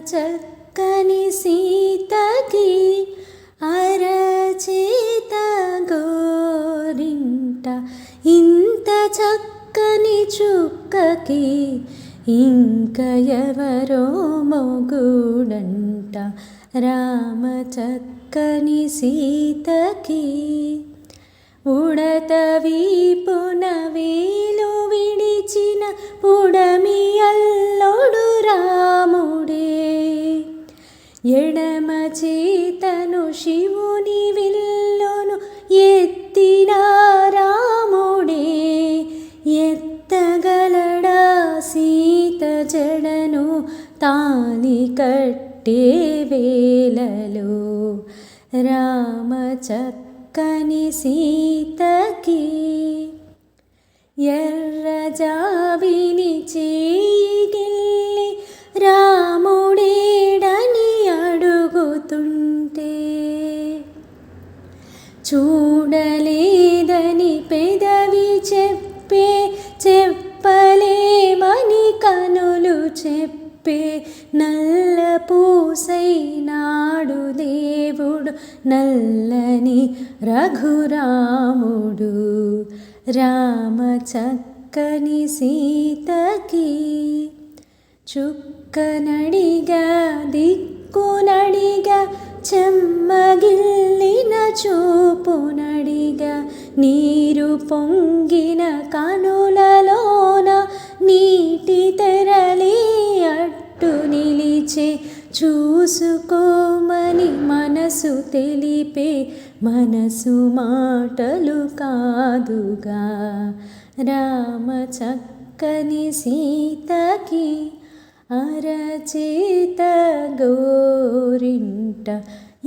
చక్కని సీతకి అరచేత గోరింట ఇంత చక్కని చుక్కకి ఇంక ఎవరో మొగుడంట రామ చక్కని సీతకి ఉడత వీపున వేలు విడిచిన పుడమి అల్లుడు రాముడే ఎడమ చేతను శివుని విల్లును ఎత్తిన రాముడే ఎత్తగలడా సీత జడను తాళి కట్టే వేళలో రామ చక్కని సీతకి ఎర్ర జాబిని చేయిగిల్లి రాముడేడని అడుగుతుంటే చూడలేదని పెదవి చెప్పలేమని కనులు చెప్పే నల్ల పూసైనాడు దేవుడు నల్లని రఘురాముడు రామ చక్కని సీతకి చుక్కనడిగా దిక్కునడిగా చెమ్మగిల్లిన చూపునడిగా నీరు పొంగిన కనులలోన నీటి తెరలి అట్టు నిలిచే చూసుకోమని మనసు తెలిపే మనసు మాటలు కాదుగా రామ చక్కని సీతకి అరచేత గోరింట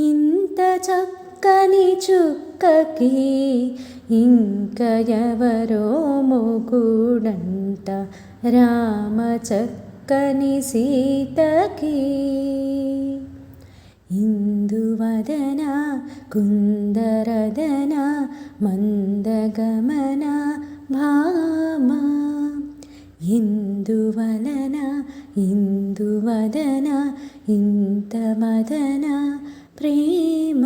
ఇంత చక్కని చుక్కకి ఇంక ఎవరో మొగుడంట రామ చక్కని సీతకి ఇందువదన కుందరదన మందగమన భామా ఇందువలన ఇందువదన ఇంత మదన ప్రేమ